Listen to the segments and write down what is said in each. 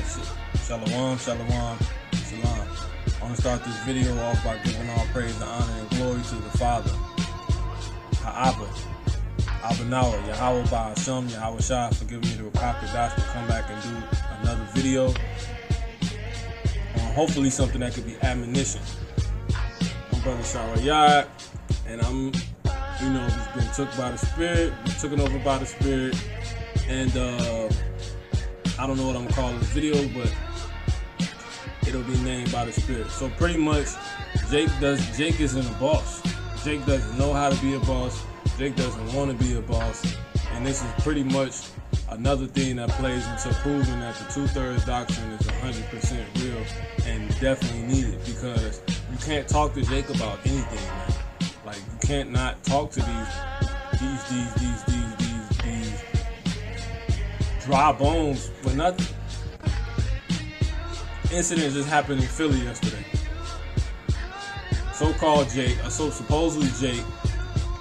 Shalom, shalom, shalom. I want to start this video off by giving all praise, and honor, and glory to the Father, Ha'abba, Abanawa, Yahweh Ba'ashem, Yahweh Shah, for giving me the Rakaka to come back and do another video. Hopefully something that could be admonition. I'm Brother Sharayat, and I'm, just been took by the Spirit, taken over by the Spirit, and I don't know what I'm gonna call this video, but it'll be named by the Spirit. So pretty much, Jake isn't a boss. Jake doesn't know how to be a boss. Jake doesn't want to be a boss, and this is pretty much another thing that plays into proving that the 2/3 doctrine is 100% real and definitely needed, because you can't talk to Jake about anything, man. Like, you can't not talk to these dry bones for nothing. Incident just happened in Philly yesterday. So-called Jake, supposedly Jake.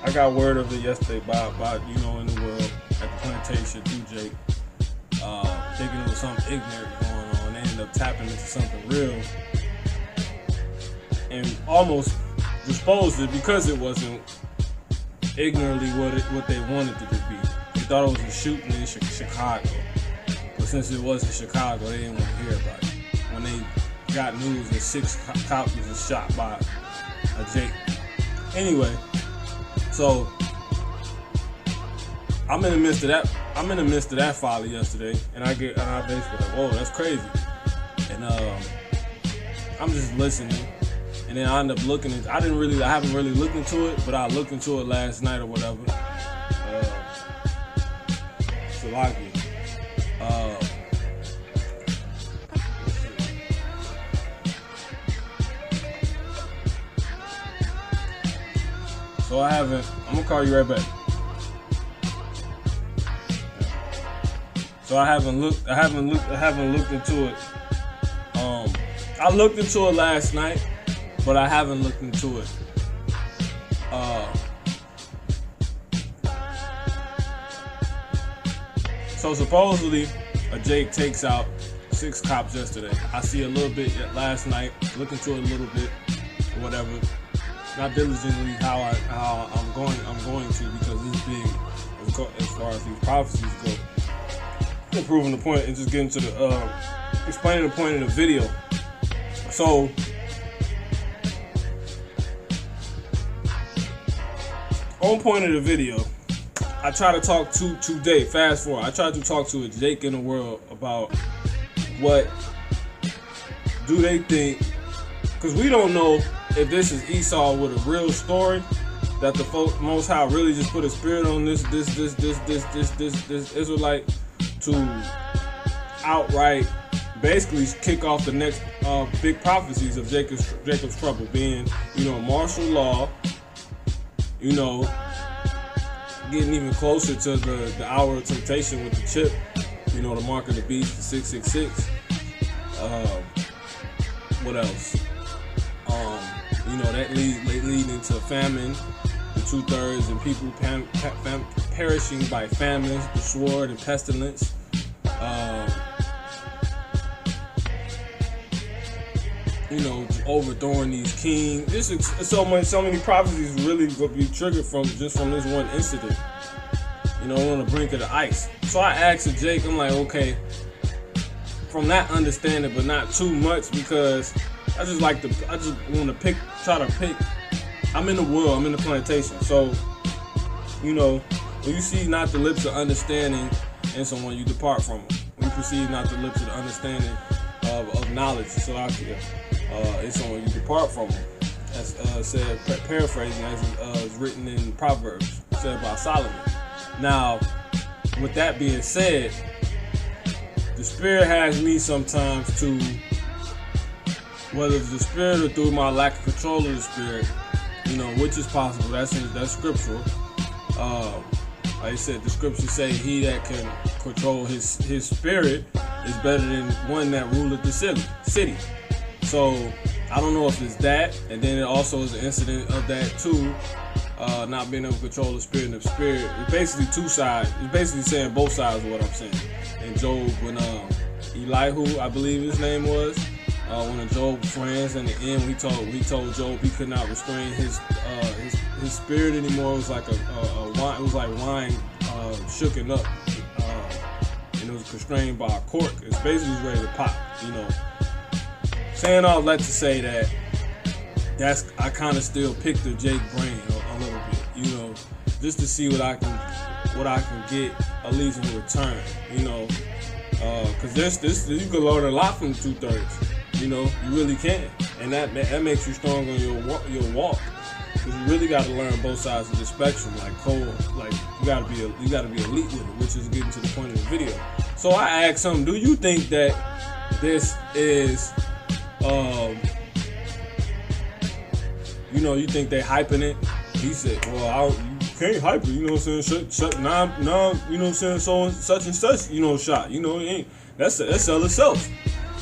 I got word of it yesterday by in the world at the plantation through Jake, thinking it was something ignorant going on. They ended up tapping into something real and almost disposed it because it wasn't ignorantly what they wanted it to be. They thought it was a shooting in Chicago, but since it wasn't Chicago, they didn't want to hear about it. When they got news that 6 cops was shot by a Jake. Anyway, so I'm in the midst of that folly yesterday, and I basically like, whoa, that's crazy. And I'm just listening, and then I end up looking at. I haven't really looked into it, but I looked into it last night or whatever. Salaki. So I'm gonna call you right back. So I haven't looked into it. I looked into it last night, but I haven't looked into it. So supposedly a Jake takes out 6 cops yesterday. I see a little bit last night, look into it a little bit, or whatever. Not diligently how I'm going to, because it's big as far as these prophecies go. Proving the point and just getting to the explaining the point of the video. So on point of the video, I try to talk to today. Fast forward, I tried to talk to a Jake in the world about what do they think, because we don't know if this is Esau with a real story, that the Most High really just put a spirit on this Israelite to outright basically kick off the next big prophecies of Jacob's trouble, being martial law, getting even closer to the hour of temptation with the chip, the mark of the beast, the 666. What else? That lead into famine, the 2/3, and people perishing by famine, the sword, and pestilence. Overthrowing these kings. This is so many prophecies really gonna be triggered from this one incident. On the brink of the ice. So I asked Jake, I'm like, okay, from that understanding, but not too much, because I just want to try to pick. I'm in the world, I'm in the plantation. So, when you see not the lips of understanding in someone, you depart from them. When you perceive not the lips of the understanding of knowledge, so in someone, you depart from them. As said, paraphrasing, as is written in Proverbs, said by Solomon. Now, with that being said, the Spirit has me sometimes to, whether it's the Spirit or through my lack of control of the Spirit, which is possible. That's scriptural. Like I said, the scriptures say, "He that can control his spirit is better than one that ruleth the city." So I don't know if it's that, and then it also is an incident of that too, not being able to control the spirit and the spirit. It's basically two sides. It's basically saying both sides of what I'm saying. And Job, when Elihu, I believe his name was. One of Job's friends. In the end, we told Job he could not restrain his spirit anymore. It was like wine. It was like wine shooken up, and it was constrained by a cork. It's basically ready to pop. Saying all that to say that I kind of still picked the Jake brain a little bit. Just to see what I can get at least in return. Because you can learn a lot from 2/3. You really can, and that makes you stronger in your walk. Because you really got to learn both sides of the spectrum. Like Cole, like you got to be elite with it, which is getting to the point of the video. So I asked him, do you think that this is, you think they hyping it? He said, well, you can't hype it. You know what I'm saying? Shut nah, you know what I'm saying? So such and such, shot. It ain't. That sell itself.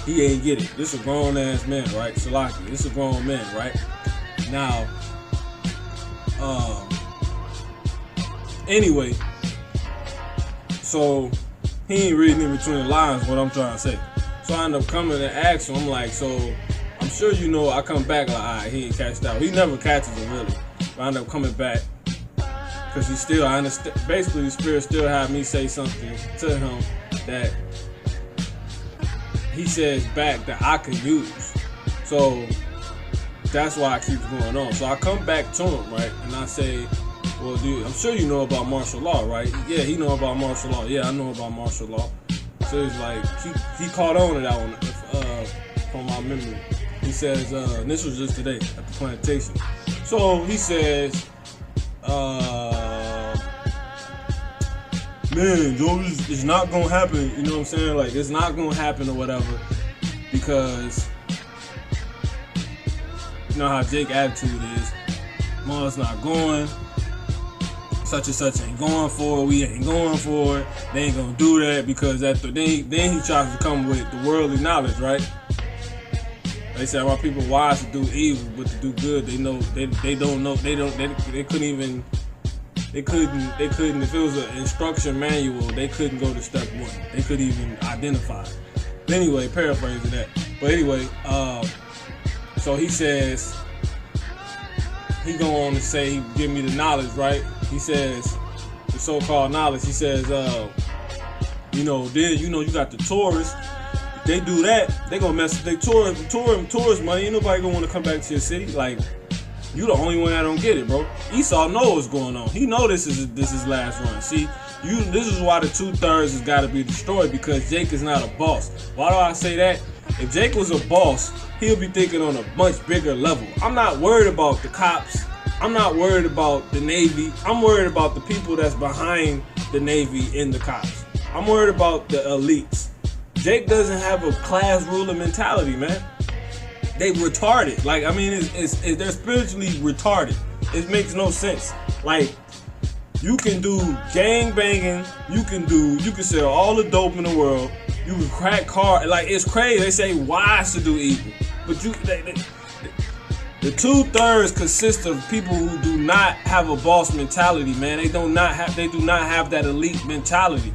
He ain't get it. This a grown ass man, right? Salaki. This a grown man, right? Now, anyway, so he ain't reading in between the lines what I'm trying to say. So I end up coming and asking him, I'm like, so I'm sure I come back like, alright, he ain't catched out. He never catches it really. But I end up coming back because I understand. Basically, the spirit still had me say something to him that he says back that I can use. So that's why it keeps going on. So I come back to him, right? And I say, well, dude, I'm sure you know about martial law, right? Yeah, he know about martial law. Yeah, I know about martial law. So he's like, he caught on to that one from my memory. He says, and this was just today at the plantation. So he says, man, Joe, it's not gonna happen. You know what I'm saying? Like, it's not gonna happen or whatever, because you know how Jake attitude is. Mom's not going. Such and such ain't going for it. We ain't going for it. They ain't gonna do that because then he tries to come with the worldly knowledge, right? They say why people wise to do evil, but to do good, they know they don't know they couldn't if it was an instruction manual, they couldn't go to step 1. They couldn't even identify it. But anyway, paraphrasing that. But anyway, so he says, he go on to say, he give me the knowledge, right? He says, the so-called knowledge, he says, you got the tourists. If they do that, they gonna mess with their tourist money. Ain't nobody gonna want to come back to your city. Like, you the only one that don't get it, bro. Esau know what's going on. He know this is last run. See, this is why the 2/3 has got to be destroyed, because Jake is not a boss. Why do I say that? If Jake was a boss, he'll be thinking on a much bigger level. I'm not worried about the cops. I'm not worried about the Navy. I'm worried about the people that's behind the Navy and the cops. I'm worried about the elites. Jake doesn't have a class ruler mentality, man. They retarded. Like, I mean, they're spiritually retarded. It makes no sense. Like, you can do gang banging. You can sell all the dope in the world. You can crack cars. Like, it's crazy. They say wise to do evil, but the 2/3 consist of people who do not have a boss mentality, man. They do not have that elite mentality.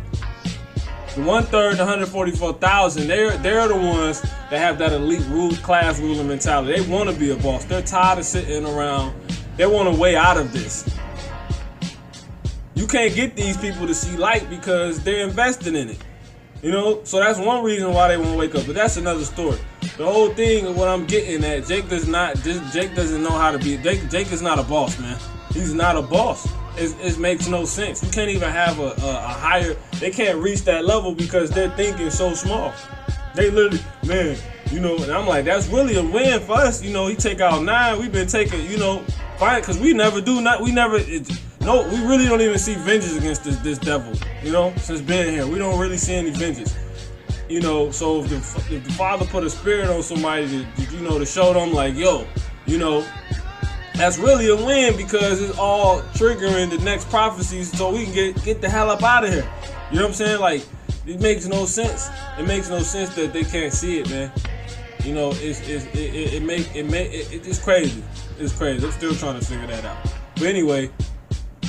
The 1/3, the 144,000, they're the ones that have that elite class ruler mentality. They want to be a boss. They're tired of sitting around. They want a way out of this. You can't get these people to see light because they're invested in it. So that's one reason why they won't wake up. But that's another story. The whole thing of what I'm getting at, Jake doesn't know how to be. Jake is not a boss, man. He's not a boss. It makes no sense. You can't even have a higher. They can't reach that level because they're thinking so small. They literally, man, and I'm like, that's really a win for us. He take out 9. We've been taking, fine, because we never do not. We never. No, we really don't even see vengeance against this devil. Since being here, we don't really see any vengeance. So if the Father put a spirit on somebody to show them like, yo, that's really a win, because it's all triggering the next prophecies so we can get the hell up out of here. You know what I'm saying? Like, it makes no sense. It makes no sense that they can't see it, man. It's crazy. It's crazy. I'm still trying to figure that out. But anyway,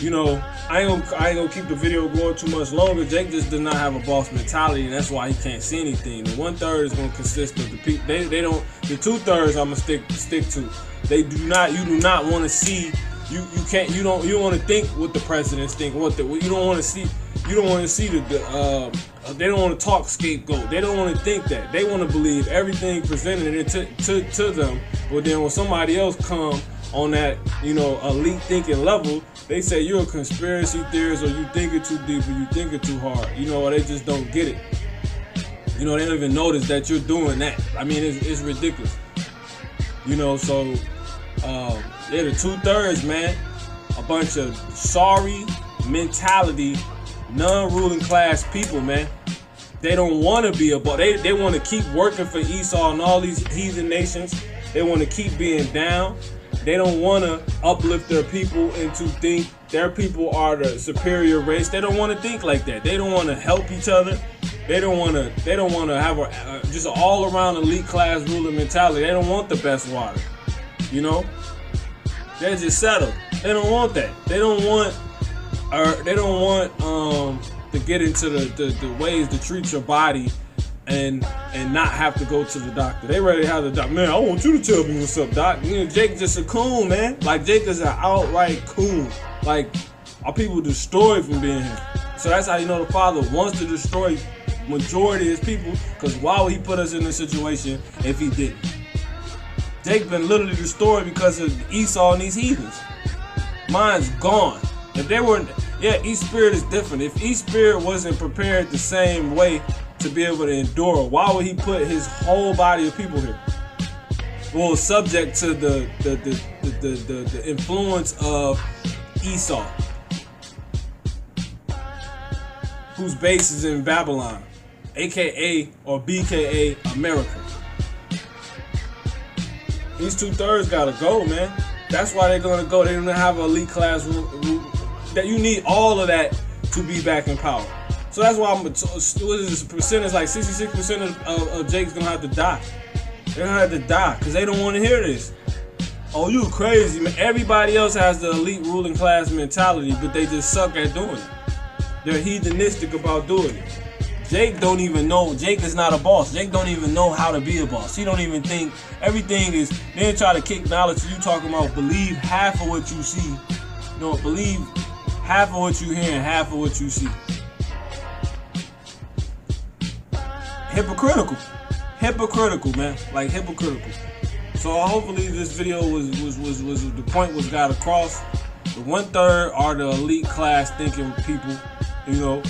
you know, I ain't gonna keep the video going too much longer. Jake just does not have a boss mentality, and that's why he can't see anything. The 1/3 is gonna consist of the people. They don't. The 2/3 I'm gonna stick to. They do not. You do not want to see. You can't. You don't want to think what the presidents think. You don't want to see. You don't want to see they don't want to talk scapegoat. They don't want to think that. They want to believe everything presented to them. But then when somebody else come on that, you know, elite thinking level, they say you're a conspiracy theorist, or you thinking too deep, or you thinking too hard. You know, or they just don't get it. You know, they don't even notice that you're doing that. I mean, it's ridiculous. You know, so yeah, the 2/3, man, a bunch of sorry mentality, non-ruling class people, man. They don't want to be a boss. They want to keep working for Esau and all these heathen nations. They want to keep being down. They don't want to uplift their people and to think their people are the superior race. They don't want to think like that. They don't want to help each other. They don't want to have just an all-around elite class ruling mentality. They don't want the best water. You know, they're just settled. They don't want that. They don't want to get into the ways to treat your body and not have to go to the doctor. They ready to have the doctor. Man, I want you to tell me what's up, doc. You know, Jake just a coon, man. Like, Jake is an outright coon. Like, our people destroyed from being here. So that's how you know the Father wants to destroy majority of his people, because why would he put us in this situation if he didn't? Jake been literally destroyed because of Esau and these heathens. Mine's gone. If they weren't, yeah, each spirit is different. If each spirit wasn't prepared the same way to be able to endure, why would he put his whole body of people here? Well, subject to the influence of Esau, whose base is in Babylon, aka or BKA America. These 2/3 gotta go, man. That's why they're gonna go. They don't have an elite class that you need all of that to be back in power. So that's why what is this percentage? Like 66% of Jake's gonna have to die. They're gonna have to die because they don't want to hear this. Oh, you crazy, man. Everybody else has the elite ruling class mentality, but they just suck at doing it. They're heathenistic about doing it. Jake don't even know. Jake is not a boss. Jake don't even know how to be a boss. He don't even think everything is. They try to kick knowledge to you, talking about believe half of what you see. No, believe half of what you hear and half of what you see. Hypocritical, man. Like, hypocritical. So hopefully this video was the point was got across. The 1/3 are the elite class thinking people. You know,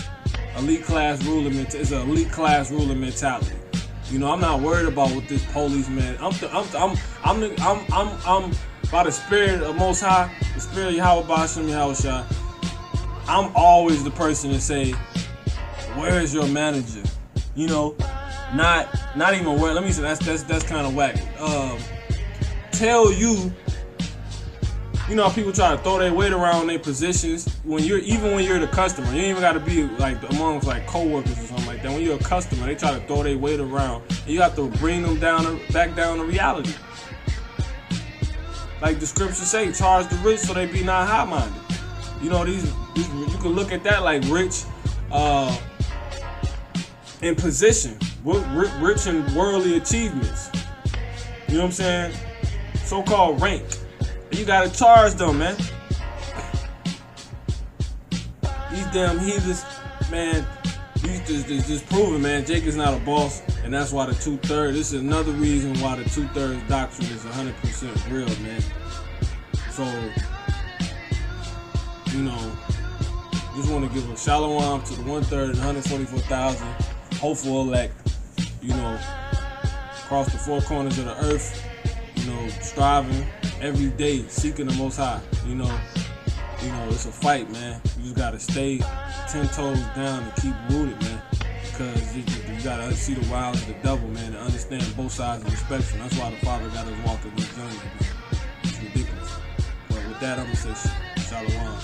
elite class ruling. It's an elite class ruling mentality. You know, I'm not worried about what this policeman. I'm by the spirit of Most High, the spirit of Yahweh Bashim Yahushua. I'm always the person to say, where is your manager? You know, not even where. Let me say that's kind of whack. Tell you. You know how people try to throw their weight around their positions when you're the customer. You ain't even got to be like amongst like coworkers or something like that. When you're a customer, they try to throw their weight around, and you have to bring them back down to reality. Like the scriptures say, charge the rich so they be not high-minded. You know, these you can look at that like rich in position, rich in worldly achievements. You know what I'm saying? So-called rank. You gotta charge them, man. These damn heathens, man. These just proving, man. Jake is not a boss, and that's why the 2/3. This is another reason why the 2/3 doctrine is 100% real, man. So, you know, just want to give a shalom to the 1/3 and 144,000 hopeful elect. You know, across the four corners of the earth. You know, striving every day, seeking the Most High. You know, it's a fight, man. You just gotta stay 10 toes down and keep rooted, man. Because you gotta see the wiles of the devil, man, and understand both sides of the spectrum. That's why the Father got us walking this journey, man. It's ridiculous. But with that, I'm gonna say shalom.